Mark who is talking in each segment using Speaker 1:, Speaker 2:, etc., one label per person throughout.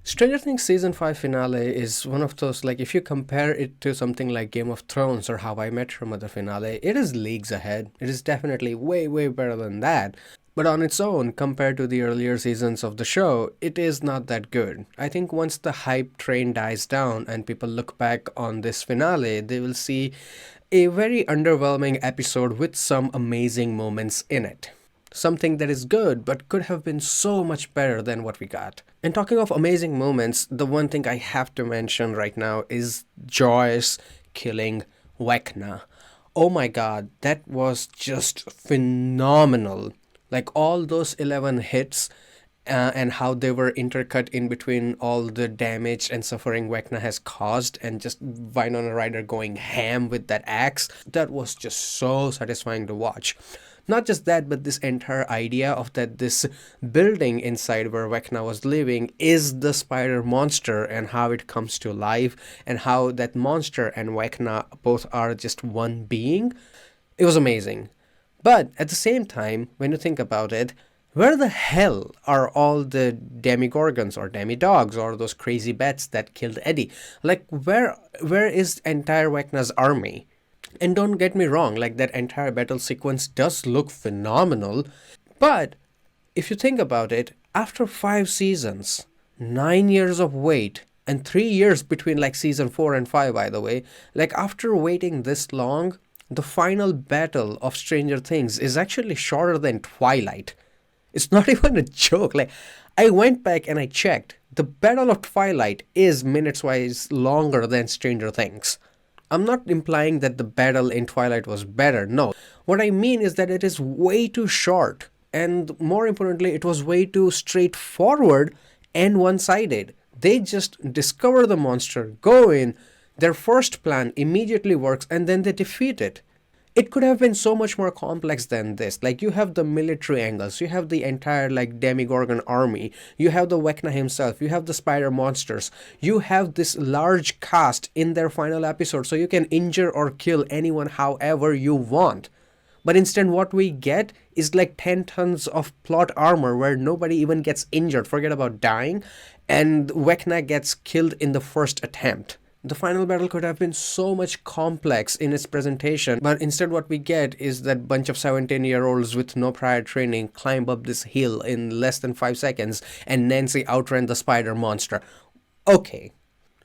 Speaker 1: Stranger Things season 5 finale is one of those, like, if you compare it to something like Game of Thrones or How I Met Your Mother finale, it is leagues ahead. It is definitely way, way better than that. But on its own, compared to the earlier seasons of the show, it is not that good. I think once the hype train dies down and people look back on this finale, they will see a very underwhelming episode with some amazing moments in it. Something that is good but could have been so much better than what we got. And talking of amazing moments, the one thing I have to mention right now is Joyce killing Vecna. Oh my god, that was just phenomenal. Like all those 11 hits and how they were intercut in between all the damage and suffering Vecna has caused, and just Winona Ryder going ham with that axe. That was just so satisfying to watch. Not just that, but this entire idea of that this building inside where Vecna was living is the spider monster, and how it comes to life, and how that monster and Vecna both are just one being. It was amazing. But at the same time, when you think about it, where the hell are all the demigorgons or demidogs or those crazy bats that killed Eddie? Like, where is entire Vecna's army? And don't get me wrong, like that entire battle sequence does look phenomenal. But if you think about it, after 5 seasons, 9 years of wait, and 3 years between like season 4 and 5, by the way, like after waiting this long, the final battle of Stranger Things is actually shorter than Twilight. It's not even a joke. Like, I went back and I checked. The Battle of Twilight is minutes wise longer than Stranger Things. I'm not implying that the battle in Twilight was better, no. What I mean is that it is way too short, and more importantly, it was way too straightforward and one-sided. They just discover the monster, go in, their first plan immediately works, and then they defeat it. It could have been so much more complex than this. Like, you have the military angles, you have the entire like demigorgon army, you have the Vecna himself, you have the spider monsters, you have this large cast in their final episode, so you can injure or kill anyone however you want. But instead what we get is like 10 tons of plot armor where nobody even gets injured, forget about dying, and Vecna gets killed in the first attempt. The final battle could have been so much complex in its presentation, but instead what we get is that bunch of 17-year-olds with no prior training climb up this hill in less than 5 seconds, and Nancy outran the spider monster. Okay.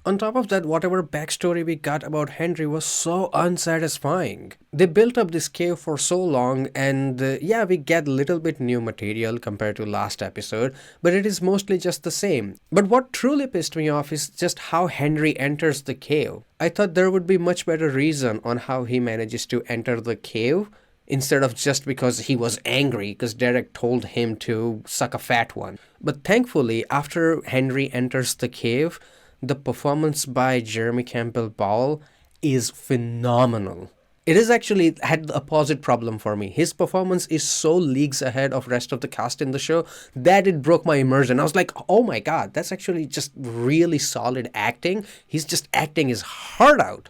Speaker 1: On top of that, whatever backstory we got about Henry was so unsatisfying. They built up this cave for so long, and yeah, we get a little bit new material compared to last episode, but it is mostly just the same. But what truly pissed me off is just how Henry enters the cave. I thought there would be much better reason on how he manages to enter the cave, instead of just because he was angry because Derek told him to suck a fat one. But thankfully, after Henry enters the cave, the performance by Jeremy Campbell Bowell is phenomenal. It is actually had the opposite problem for me. His performance is so leagues ahead of rest of the cast in the show that it broke my immersion. I was like, oh my god, that's actually just really solid acting. He's just acting his heart out.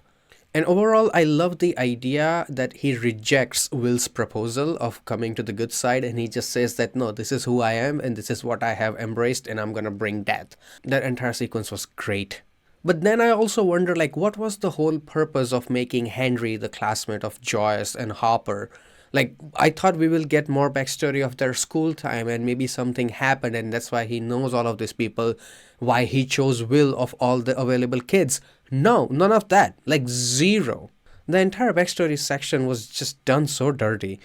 Speaker 1: And overall, I love the idea that he rejects Will's proposal of coming to the good side, and he just says that, no, this is who I am and this is what I have embraced, and I'm gonna bring death. That entire sequence was great. But then I also wonder, like, what was the whole purpose of making Henry the classmate of Joyce and Hopper? Like, I thought we will get more backstory of their school time, and maybe something happened and that's why he knows all of these people, why he chose Will of all the available kids. No, none of that. Like, zero. The entire backstory section was just done so dirty.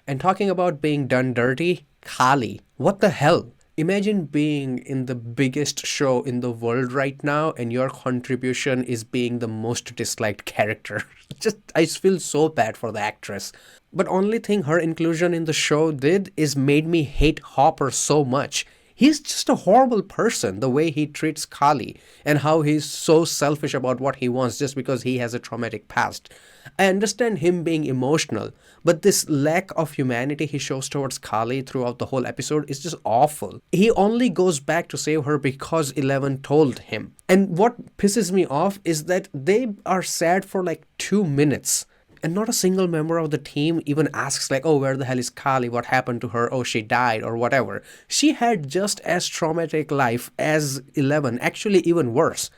Speaker 1: And talking about being done dirty, Kali. What the hell? Imagine being in the biggest show in the world right now and your contribution is being the most disliked character. Just, I feel so bad for the actress. But only thing her inclusion in the show did is made me hate Hopper so much. He's just a horrible person, the way he treats Kali, and how he's so selfish about what he wants just because he has a traumatic past. I understand him being emotional, but this lack of humanity he shows towards Kali throughout the whole episode is just awful. He only goes back to save her because Eleven told him. And what pisses me off is that they are sad for like 2 minutes. And not a single member of the team even asks like, oh, where the hell is Kali? What happened to her? Oh, she died or whatever. She had just as traumatic life as 11, actually even worse.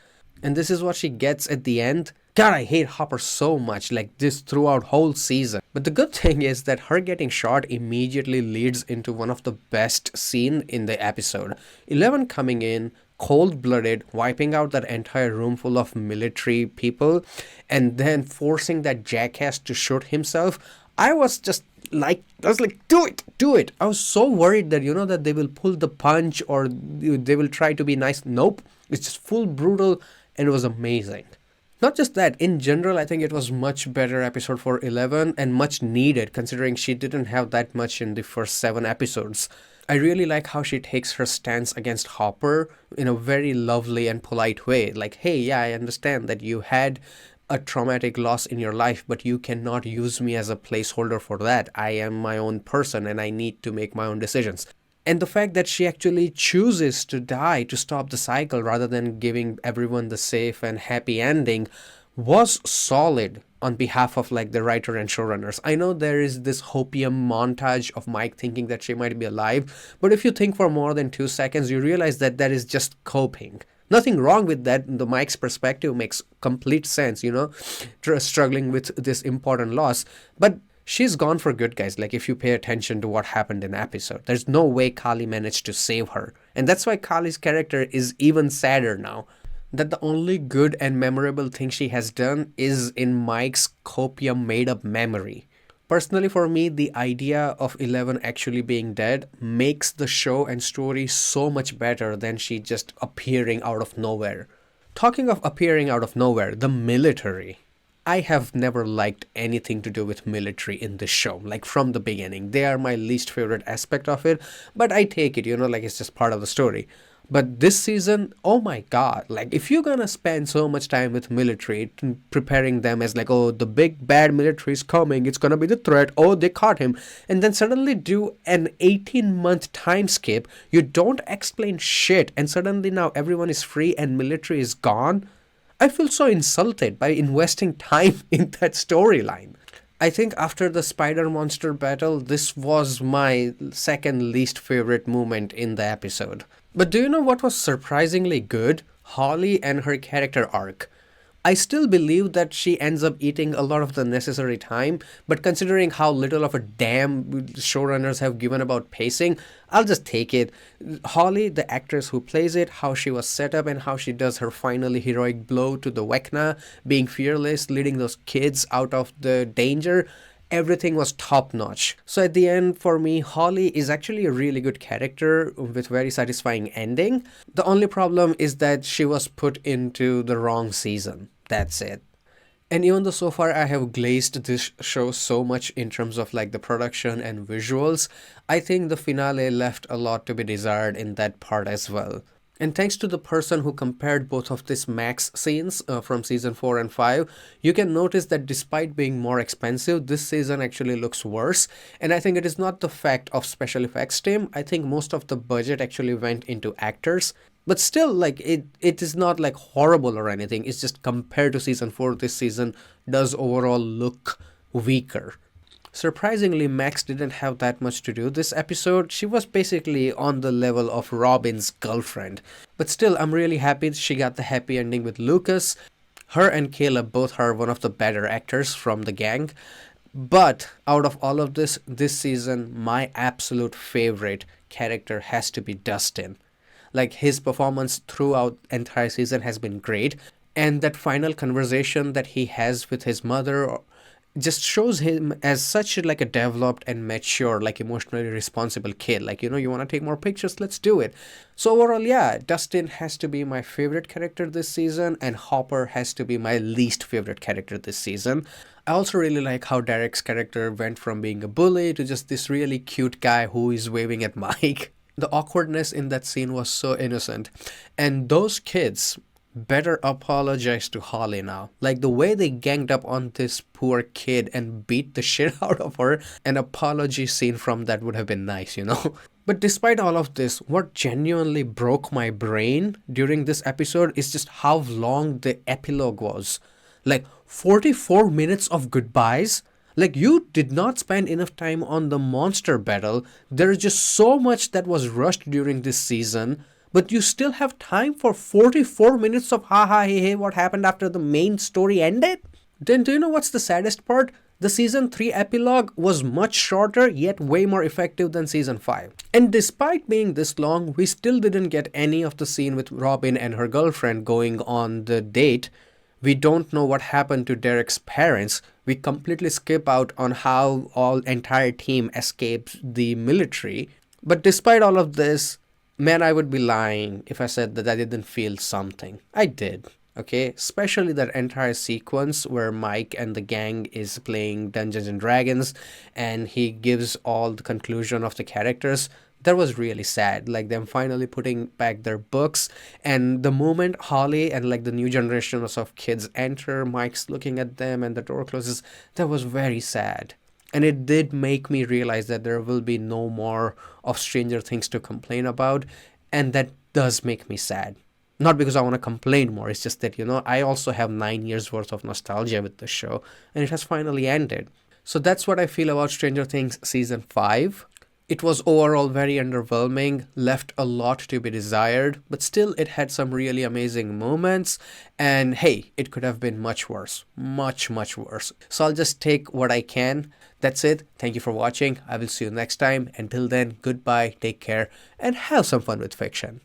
Speaker 1: And this is what she gets at the end. God, I hate Hopper so much, like this throughout whole season. But the good thing is that her getting shot immediately leads into one of the best scene in the episode. 11 coming in, cold-blooded, wiping out that entire room full of military people, and then forcing that jackass to shoot himself. I was like, do it. I was so worried that, that they will pull the punch or they will try to be nice. Nope. It's just full brutal, and it was amazing. Not just that, in general, I think it was much better episode for 11 and much needed considering she didn't have that much in the first 7 episodes. I really like how she takes her stance against Hopper in a very lovely and polite way. Like, hey, yeah, I understand that you had a traumatic loss in your life, but you cannot use me as a placeholder for that. I am my own person and I need to make my own decisions. And the fact that she actually chooses to die to stop the cycle rather than giving everyone the safe and happy ending was solid on behalf of like the writer and showrunners. I know there is this hopium montage of Mike thinking that she might be alive, but if you think for more than 2 seconds, you realize that that is just coping. Nothing wrong with that. The Mike's perspective makes complete sense, struggling with this important loss. But she's gone for good, guys. Like, if you pay attention to what happened in the episode, there's no way Kali managed to save her. And that's why Kali's character is even sadder now. That the only good and memorable thing she has done is in Mike's copium made-up memory. Personally, for me, the idea of 11 actually being dead makes the show and story so much better than she just appearing out of nowhere. Talking of appearing out of nowhere, the military. I have never liked anything to do with military in this show, like from the beginning. They are my least favorite aspect of it, but I take it, like it's just part of the story. But this season, oh my god, like if you're gonna spend so much time with military, preparing them as like, oh, the big bad military is coming, it's gonna be the threat, oh, they caught him, and then suddenly do an 18-month time skip, you don't explain shit, and suddenly now everyone is free and military is gone. I feel so insulted by investing time in that storyline. I think after the spider monster battle, this was my second least favorite moment in the episode. But do you know what was surprisingly good? Holly and her character arc. I still believe that she ends up eating a lot of the necessary time, but considering how little of a damn showrunners have given about pacing, I'll just take it. Holly, the actress who plays it, how she was set up and how she does her finally heroic blow to the Vecna, being fearless, leading those kids out of the danger, everything was top notch. So at the end, for me, Holly is actually a really good character with very satisfying ending. The only problem is that she was put into the wrong season. That's it. And even though so far I have glazed this show so much in terms of like the production and visuals, I think the finale left a lot to be desired in that part as well. And thanks to the person who compared both of these max scenes from season 4 and 5, you can notice that despite being more expensive, this season actually looks worse. And I think it is not the fact of special effects team. I think most of the budget actually went into actors. But still, like, it is not like horrible or anything. It's just compared to season 4, this season does overall look weaker. Surprisingly, Max didn't have that much to do this episode. She was basically on the level of Robin's girlfriend. But still, I'm really happy she got the happy ending with Lucas. Her and Caleb both are one of the better actors from the gang. But out of all of this season, my absolute favorite character has to be Dustin. Like, his performance throughout entire season has been great. And that final conversation that he has with his mother just shows him as such like a developed and mature, like emotionally responsible kid. Like, you want to take more pictures, let's do it. So overall, yeah, Dustin has to be my favorite character this season, and Hopper has to be my least favorite character this season. I also really like how Derek's character went from being a bully to just this really cute guy who is waving at Mike. The awkwardness in that scene was so innocent. And those kids better apologize to Holly now. Like, the way they ganged up on this poor kid and beat the shit out of her, an apology scene from that would have been nice, But despite all of this, what genuinely broke my brain during this episode is just how long the epilogue was. Like 44 minutes of goodbyes? Like, you did not spend enough time on the monster battle. There is just so much that was rushed during this season, but you still have time for 44 minutes of ha ha hey hey what happened after the main story ended? Then, do you know what's the saddest part? The season 3 epilogue was much shorter yet way more effective than season 5. And despite being this long, we still didn't get any of the scene with Robin and her girlfriend going on the date. We don't know what happened to Derek's parents. We completely skip out on how all entire team escapes the military. But despite all of this, man, I would be lying if I said that I didn't feel something. I did. Okay, especially that entire sequence where Mike and the gang is playing Dungeons and Dragons and he gives all the conclusion of the characters. That was really sad, like them finally putting back their books, and the moment Holly and like the new generations of kids enter, Mike's looking at them and the door closes. That was very sad, and it did make me realize that there will be no more of Stranger Things to complain about, and that does make me sad. Not because I want to complain more, it's just that, I also have 9 years worth of nostalgia with the show, and it has finally ended. So that's what I feel about Stranger Things Season 5. It was overall very underwhelming, left a lot to be desired, but still it had some really amazing moments, and hey, it could have been much worse. Much, much worse. So I'll just take what I can. That's it. Thank you for watching. I will see you next time. Until then, goodbye, take care, and have some fun with fiction.